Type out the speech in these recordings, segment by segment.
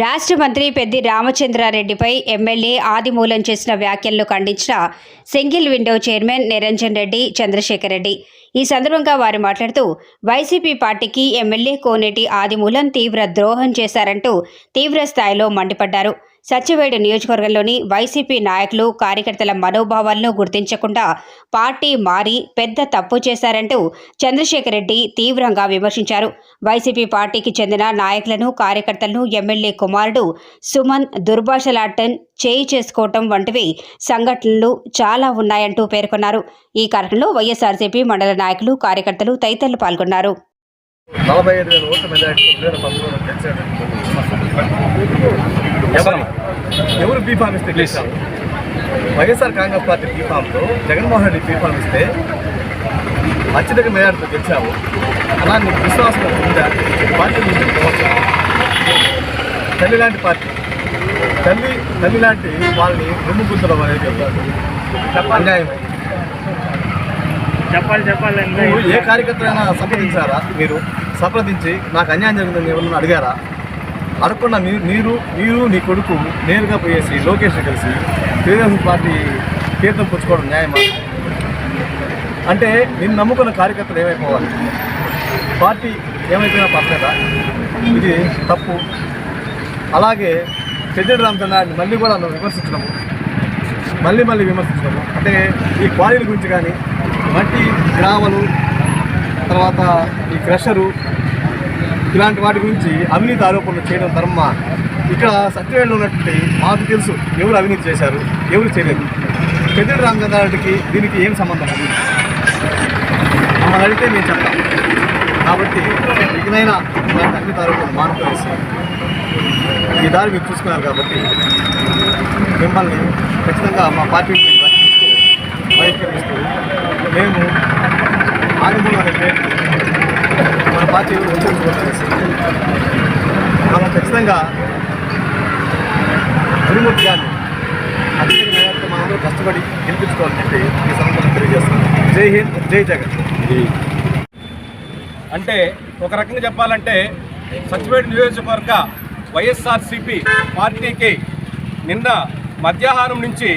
రాష్ట్ర మంత్రి పెద్ది రామచంద్రారెడ్డిపై ఎమ్మెల్యే ఆదిమూలం చేసిన వ్యాఖ్యలను ఖండించిన single window chairman Niranjan Reddy, Chandrasekhar Reddy. ఈ సందర్భంగా వారు మాట్లాడుతూ వైసీపీ పార్టీకి ఎమ్మెల్యే కోనేటి ఆదిమూలం తీవ్ర ద్రోహం చేశారంటూ తీవ్ర స్థాయిలో మండిపడ్డారు. సత్యవేడు నియోజకవర్గంలోని వైసీపీ నాయకులు, కార్యకర్తల మనోభావాలను గుర్తించకుండా పార్టీ మారి పెద్ద తప్పు చేశారంటూ చంద్రశేఖర్ రెడ్డి తీవ్రంగా విమర్శించారు. వైసీపీ పార్టీకి చెందిన నాయకులను, కార్యకర్తలను ఎమ్మెల్యే కుమారుడు సుమన్ దుర్భాషలాడటం, చేయి చేసుకోవటం వంటివి సంఘటనలు చాలా ఉన్నాయంటూ పేర్కొన్నారు. ఈ కార్యక్రమంలో వైఎస్ఆర్సీపీ మండల నాయకులు, కార్యకర్తలు తదితరులు పాల్గొన్నారు. 45,000 ఓట్ల మెజారిటీతో ఎవరు బీఫామ్ ఇస్తే గెలిచారు? వైఎస్ఆర్ కాంగ్రెస్ పార్టీ బీఫామ్తో జగన్మోహన్ రెడ్డి బీఫామ్ ఇస్తే అత్యధిక మెజారిటీతో గెలిచాము. అలా నీకు విశ్వాసం ఉందా? పార్టీ తల్లి లాంటి పార్టీ, తల్లి లాంటి వాళ్ళని రెండు గుర్తుడం అనేది అన్యాయం. చెప్పాలి ఏ కార్యకర్తలైనా సంప్రదించారా? మీరు సంప్రదించి నాకు అన్యాయం జరిగిందని ఎవరన్నా అడిగారా? అడగకుండా మీరు నీ కొడుకు నేరుగా పోయేసి లోకేష్ కలిసి తెలుగుదేశం పార్టీ తీర్థం పుచ్చుకోవడం న్యాయమా? అంటే నిన్ను నమ్ముకున్న కార్యకర్తలు ఏమైపోవాలి? పార్టీ ఏమైపోయినా పర్లేదా? ఇది తప్పు. అలాగే పెద్దిరెడ్డి రామచంద్రారెడ్డి మళ్ళీ కూడా నువ్వు విమర్శించడము, మళ్ళీ విమర్శించడము అంటే ఈ క్వారీల గురించి కానీ, మట్టి గ్రామాలు, తర్వాత ఈ క్రషరు, ఇలాంటి వాటి గురించి అవినీతి ఆరోపణలు చేయడం ధర్మ. ఇక్కడ సత్యవేడులో ఉన్నటువంటి మాకు తెలుసు ఎవరు అవినీతి చేశారు, ఎవరు చేయలేదు. పెద్దిరెడ్డి రామచంద్రారెడ్డికి దీనికి ఏం సంబంధం? మమ్మల్ని అడిగితే మేము చెప్తాం. కాబట్టి ఇకనైనా ఇలాంటి అవినీతి ఆరోపణలు మానుకోవేసి ఈ దారి మీరు చూసుకున్నారు. కాబట్టి మిమ్మల్ని ఖచ్చితంగా మా పార్టీకి బహిష్కరిస్తూ మేము ఆదిమూలం అనే పేరు మన పార్టీ వచ్చేసి మనం ఖచ్చితంగా గురుమూర్తి గారిని అత్యంత మేరకు మనందరూ కష్టపడి గెలిపించుకోవాలని చెప్పి ఈ సందర్భంగా తెలియజేస్తున్నాం. జై హింద్, జై జగన్. అంటే ఒక రకంగా చెప్పాలంటే సత్యవేడు నియోజకవర్గ వైఎస్ఆర్సీపీ పార్టీకి నిన్న మధ్యాహ్నం నుంచి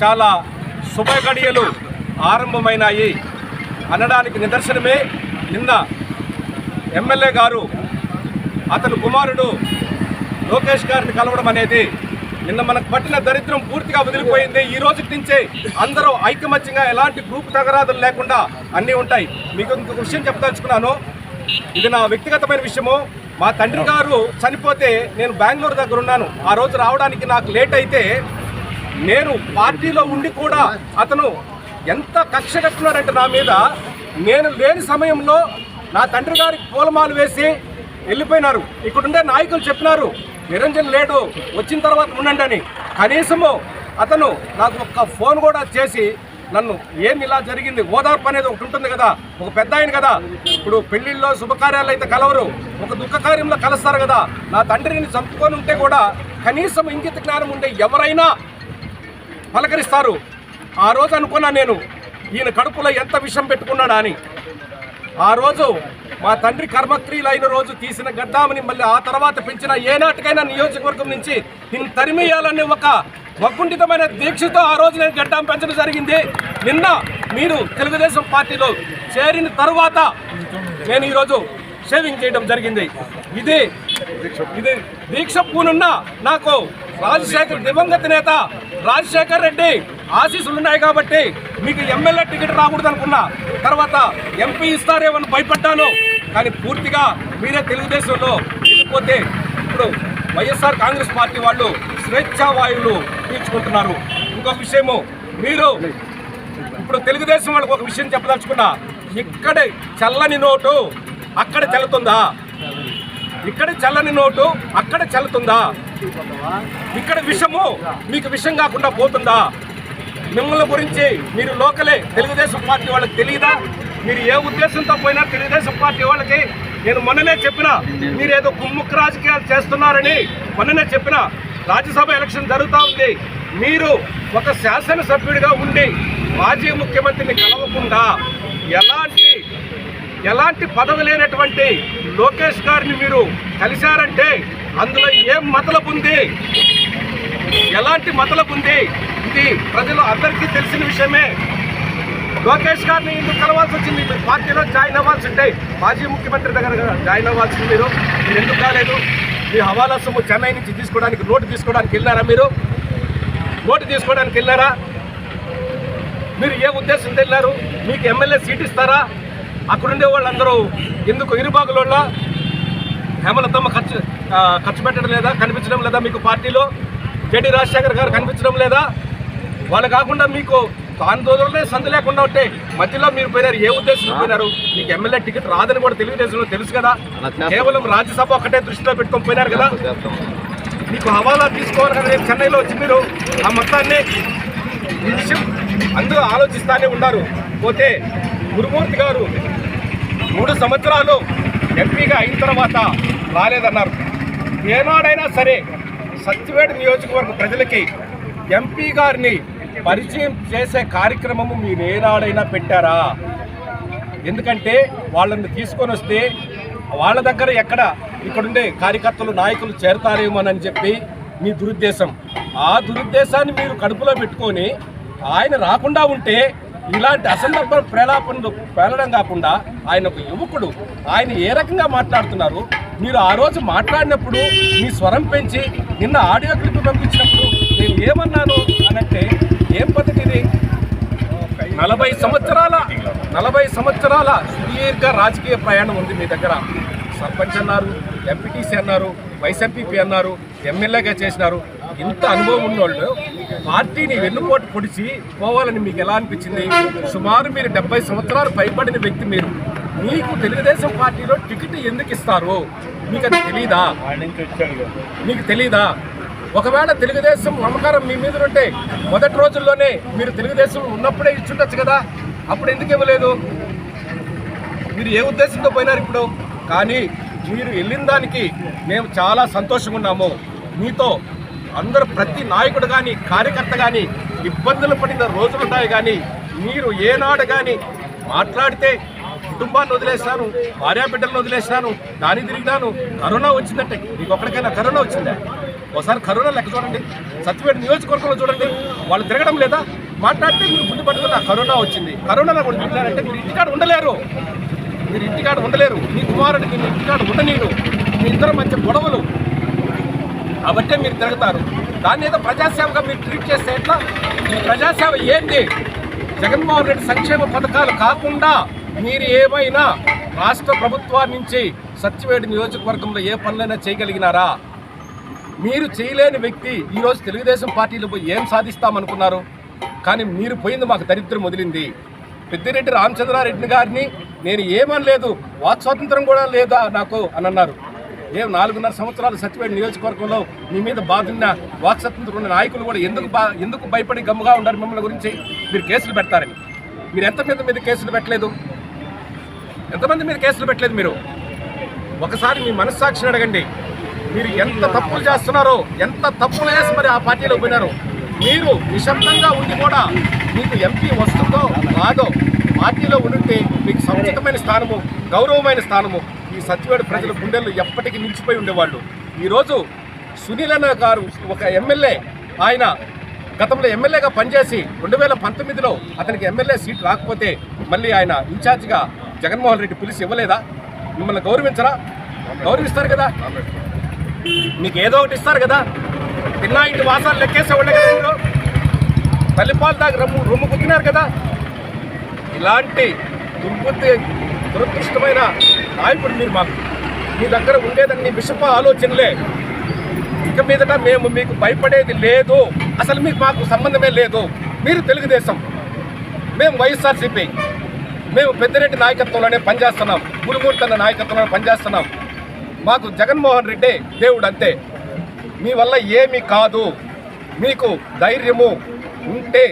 చాలా శుభగడియలు ఆరంభమైనాయి అనడానికి నిదర్శనమే నిన్న ఎమ్మెల్యే గారు అతని కుమారుడు లోకేష్ గారిని కలవడం అనేది. నిన్న మనకు పట్టిన దరిద్రం పూర్తిగా వదిలిపోయింది. ఈ రోజు నుంచే అందరూ ఐకమత్యంగా ఎలాంటి గ్రూప్ తగరాదులు లేకుండా అన్నీ ఉంటాయి. మీకు ఇంకొక విషయం చెప్పదలుచుకున్నాను. ఇది నా వ్యక్తిగతమైన విషయము. మా తండ్రి గారు చనిపోతే నేను బెంగళూరు దగ్గర ఉన్నాను. ఆ రోజు రావడానికి నాకు లేట్ అయితే నేను పార్టీలో ఉండి కూడా అతను ఎంత కక్ష కట్టున్నాడంటే నా మీద, నేను లేని సమయంలో నా తండ్రి గారికి పూలమాలు వేసి వెళ్ళిపోయినారు. ఇక్కడుండే నాయకులు చెప్పినారు నిరంజన్ లేడు, వచ్చిన తర్వాత ఉండండి అని. కనీసము అతను నాకు ఒక్క ఫోన్ కూడా చేసి నన్ను ఏమి ఇలా జరిగింది, ఓదార్పు అనేది ఒకటి ఉంటుంది కదా, ఒక పెద్ద ఆయన కదా. ఇప్పుడు పెళ్లిళ్ళలో శుభకార్యాలు అయితే కలవరు, ఒక దుఃఖ కార్యంలో కలుస్తారు కదా. నా తండ్రిని చంపుకొని ఉంటే కూడా కనీసం ఇంగిత జ్ఞానం ఉండే ఎవరైనా పలకరిస్తారు. ఆ రోజు అనుకున్నా నేను ఈయన కడుపులో ఎంత విషం పెట్టుకున్నాడా అని. ఆ రోజు మా తండ్రి కర్మక్రియలు అయిన రోజు తీసిన గడ్డామని మళ్ళీ ఆ తర్వాత పెంచిన ఏనాటికైనా నియోజకవర్గం నుంచి దీన్ని తరిమేయాలనే ఒక వగ్గుంఠితమైన దీక్షతో ఆ రోజు నేను గడ్డాం పెంచడం జరిగింది. నిన్న మీరు తెలుగుదేశం పార్టీలో చేరిన తరువాత నేను ఈరోజు షేవింగ్ చేయడం జరిగింది. ఇది దీక్ష పూనున్న నాకు దివంగత నేత రాజశేఖర్ రెడ్డి ఆశీస్సులు ఉన్నాయి కాబట్టి మీకు ఎమ్మెల్యే టికెట్ రాకూడదు అనుకున్నా. తర్వాత ఎంపీ ఇస్తారేమని భయపడ్డాను. కానీ పూర్తిగా మీరే తెలుగుదేశంలో వెళ్ళిపోతే ఇప్పుడు వైఎస్ఆర్ కాంగ్రెస్ పార్టీ వాళ్ళు స్వేచ్ఛా వాయువులు పీల్చుకుంటున్నారు. ఇంకొక విషయము, మీరు ఇప్పుడు తెలుగుదేశం వాళ్ళకి ఒక విషయం చెప్పదలుచుకున్నా. ఇక్కడ చల్లని నోటు అక్కడ చెల్లుతుందా? ఇక్కడ చల్లని నోటు అక్కడ చెల్లుతుందా? ఇక్కడ విషము మీకు విషం కాకుండా పోతుందా? మిమ్మల్ని గురించి మీరు లోకలే తెలుగుదేశం పార్టీ వాళ్ళకి తెలియదా? మీరు ఏ ఉద్దేశంతో పోయినా తెలుగుదేశం పార్టీ వాళ్ళకి నేను మొన్ననే చెప్పిన, మీరేదో కుమ్ముక్కు రాజకీయాలు చేస్తున్నారని మొన్ననే చెప్పిన. రాజ్యసభ ఎలక్షన్ జరుగుతూ ఉంది. మీరు ఒక శాసనసభ్యుడిగా ఉండి మాజీ ముఖ్యమంత్రిని కలవకుండా ఎలాంటి పదవి లేనటువంటి లోకేష్ గారిని మీరు కలిశారంటే అందులో ఏం మతలబు ఉంది, ఎలాంటి మతలబు ఉంది, ఇది ప్రజలు అందరికీ తెలిసిన విషయమే. లోకేష్ గారిని ఎందుకు కలవాల్సి వచ్చింది? మీరు పార్టీలో జాయిన్ అవ్వాల్సి ఉంటే మాజీ ముఖ్యమంత్రి దగ్గర జాయిన్ అవ్వాల్సింది మీరు ఎందుకు కాలేదు? మీ హవాలా సొమ్ము చెన్నై నుంచి తీసుకోవడానికి నోటు తీసుకోవడానికి వెళ్ళారా? మీరు నోటు తీసుకోవడానికి వెళ్ళారా? మీరు ఏ ఉద్దేశంతో వెళ్ళారు? మీకు ఎమ్మెల్యే సీట్ ఇస్తారా? అక్కడుండే వాళ్ళందరూ ఎందుకు ఇరుబాగులోళ్ళ హేమలతమ్మ ఖర్చు పెట్టడం లేదా, కనిపించడం లేదా మీకు పార్టీలో? జేడీ రాజశేఖర్ గారు కనిపించడం లేదా? వాళ్ళు కాకుండా మీకు ఆందోళనలే సందు లేకుండా ఉంటే మధ్యలో మీరు పోయినారు. ఏ ఉద్దేశంతో పోయినారు? మీకు ఎమ్మెల్యే టికెట్ రాదని కూడా తెలుగుదేశంలో తెలుసు కదా. కేవలం రాజ్యసభ ఒక్కటే దృష్టిలో పెట్టుకొని పోయినారు కదా. మీకు హవాలా తీసుకోవాలి కదా. చెన్నైలో వచ్చి మీరు ఆ మొత్తాన్ని ఈ విషయం అందరూ ఆలోచిస్తానే ఉన్నారు. పోతే గురుమూర్తి గారు 3 సంవత్సరాలు ఎంపీగా అయిన తర్వాత రాలేదన్నారు. ఏనాడైనా సరే సత్యవేడు నియోజకవర్గ ప్రజలకి ఎంపీ గారిని పరిచయం చేసే కార్యక్రమము మీరు ఏనాడైనా పెట్టారా? ఎందుకంటే వాళ్ళని తీసుకొని వస్తే వాళ్ళ దగ్గర ఎక్కడ ఇక్కడుండే కార్యకర్తలు నాయకులు చేరతారేమోనని చెప్పి మీ దురుద్దేశం. ఆ దురుద్దేశాన్ని మీరు కడుపులో పెట్టుకొని ఆయన రాకుండా ఉంటే ఇలాంటి అసందర్భ ప్రేలాపనలు పేలడం కాకుండా ఆయన ఒక యువకుడు, ఆయన ఏ రకంగా మాట్లాడుతున్నారు? మీరు ఆ రోజు మాట్లాడినప్పుడు మీ స్వరం పెంచి నిన్న ఆడియో క్లిప్ పంపించినప్పుడు నేను ఏమన్నాను అనంటే ఏం పద్ధతి ఇది? 40 సంవత్సరాల సుదీర్ఘ రాజకీయ ప్రయాణం ఉంది మీ దగ్గర. సర్పంచ్ అన్నారు, ఎంపీటీసీ అన్నారు, వైస్ ఎంపీపీ అన్నారు, ఎమ్మెల్యేగా చేసినారు. ఇంత అనుభవం ఉన్నోళ్ళు పార్టీని వెన్నుపోటు పొడిచి పోవాలని మీకు ఎలా అనిపించింది? సుమారు మీరు 70 సంవత్సరాలు పైబడిన వ్యక్తి మీరు. మీకు తెలుగుదేశం పార్టీలో టికెట్ ఎందుకు ఇస్తారు? మీకు అది తెలీదా? మీకు తెలీదా? ఒకవేళ తెలుగుదేశం నమ్మకారం మీ మీద ఉంటే మొదటి రోజుల్లోనే మీరు తెలుగుదేశం ఉన్నప్పుడే ఇచ్చుండొచ్చు కదా. అప్పుడు ఎందుకు ఇవ్వలేదు? మీరు ఏ ఉద్దేశంతో పోయినారు ఇప్పుడు? కానీ మీరు వెళ్ళిన దానికి మేము చాలా సంతోషంగా ఉన్నాము. మీతో అందరూ ప్రతి నాయకుడు కానీ కార్యకర్త కానీ ఇబ్బందులు పడిన రోజులు ఉంటాయి. కానీ మీరు ఏనాడు కానీ మాట్లాడితే కుటుంబాన్ని వదిలేసినాను, భార్యాబిడ్డలను వదిలేసినాను, దాని తిరిగినాను. కరోనా వచ్చిందంటే మీకు ఒక్కడికైనా కరోనా వచ్చిందా? ఒకసారి కరోనా లెక్క చూడండి. సత్యవేడు నియోజకవర్గంలో చూడండి, వాళ్ళు తిరగడం లేదా? మాట్లాడితే మీరు ముందు పట్టుకున్న కరోనా వచ్చింది. కరోనాలో కూడా తిరిగినారంటే మీరు ఇంటికాడ ఉండలేరు. మీ కుమారుడికి మీ ఇంటికాడ ఉండనీరు. మీ ఇద్దరు మధ్య గొడవలు కాబట్టే మీరు తిరుగుతారు. దాన్ని ఏదో ప్రజాసేవగా మీరు ట్రీట్ చేస్తే ఎట్లా? ఈ ప్రజాసేవ ఏంటి? జగన్మోహన్ రెడ్డి సంక్షేమ పథకాలు కాకుండా మీరు ఏమైనా రాష్ట్ర ప్రభుత్వాన్ని నుంచి సత్యవేడు నియోజకవర్గంలో ఏ పనులైనా చేయగలిగినారా? మీరు చేయలేని వ్యక్తి ఈరోజు తెలుగుదేశం పార్టీలో పోయి ఏం సాధిస్తామనుకున్నారు? కానీ మీరు పోయింది మాకు దరిద్రం వదిలింది. పెద్దిరెడ్డి రామచంద్రారెడ్డి గారిని నేను ఏమనలేదు, వాక్ స్వాతంత్రం కూడా లేదా నాకు అని అన్నారు. 4.5 సంవత్సరాలు సత్యవేడు నియోజకవర్గంలో మీ మీద బాధున్న వాక్ స్వాతంత్రం ఉన్న నాయకులు కూడా ఎందుకు భయపడి గమ్ముగా ఉన్నారు? మిమ్మల్ని గురించి మీరు కేసులు పెడతారని. మీరు ఎంతమంది మీద కేసులు పెట్టలేదు? మీరు ఒకసారి మీ మనస్సాక్షిని అడగండి. మీరు ఎంత తప్పులు చేస్తున్నారో, ఎంత తప్పులు చేసి మరి ఆ పార్టీలో పోయినారో. మీరు నిశ్శబ్దంగా ఉండి కూడా మీకు ఎంపీ వస్తుందో రాదో పార్టీలో ఉంటే మీకు సముచితమైన స్థానము, గౌరవమైన స్థానము ఈ సత్యవేడు ప్రజల గుండెల్లో ఎప్పటికీ నిలిచిపోయి ఉండేవాళ్ళు. ఈరోజు సునీల్ అన్న గారు ఒక ఎమ్మెల్యే, ఆయన గతంలో ఎమ్మెల్యేగా పనిచేసి 2019లో అతనికి ఎమ్మెల్యే సీట్ రాకపోతే మళ్ళీ ఆయన ఇన్ఛార్జిగా జగన్మోహన్ రెడ్డి పిలిచి ఇవ్వలేదా? మిమ్మల్ని గౌరవించరా? గౌరవిస్తారు కదా. మీకు ఏదో ఒకటి ఇస్తారు కదా. తిన్నా ఇంటి వాసాలు లెక్కేసే ఉండే కదా. మీరు తల్లిపాలు దాకా రొమ్ము కుట్టినారు కదా. ఇలాంటి దురదృష్టమైన నాయకుడు మీరు. మాకు మీ దగ్గర ఉండేదన్ని విషప ఆలోచనలే. ఇక మీదట మేము మీకు భయపడేది లేదు. అసలు మీకు మాకు సంబంధమే లేదు. మీరు తెలుగుదేశం, మేము వైఎస్ఆర్సీపీ. మేము పెద్దిరెడ్డి నాయకత్వంలోనే పనిచేస్తున్నాం, గురుమూర్తి అన్న నాయకత్వంలోనే పనిచేస్తున్నాం. మాకు జగన్మోహన్ రెడ్డి దేవుడు అంతే. మీ వల్ల ఏమీ కాదు. మీకు ధైర్యము ఉంటే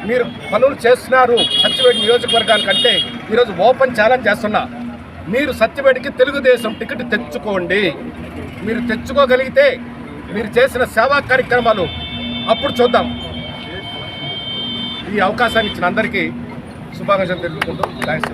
మీరు పనులు చేస్తున్నారు. సత్యవేడు నియోజకవర్గానికంటే ఈరోజు ఓపెన్ ఛాలెంజ్ చేస్తున్నా. మీరు సత్యవేడికి తెలుగుదేశం టికెట్ తెచ్చుకోండి. మీరు తెచ్చుకోగలిగితే మీరు చేసిన సేవా కార్యక్రమాలు అప్పుడు చూద్దాం. ఈ అవకాశాన్ని ఇచ్చిన అందరికీ శుభాకాంక్షలు తెలుపుకుంటూ థాంక్స్.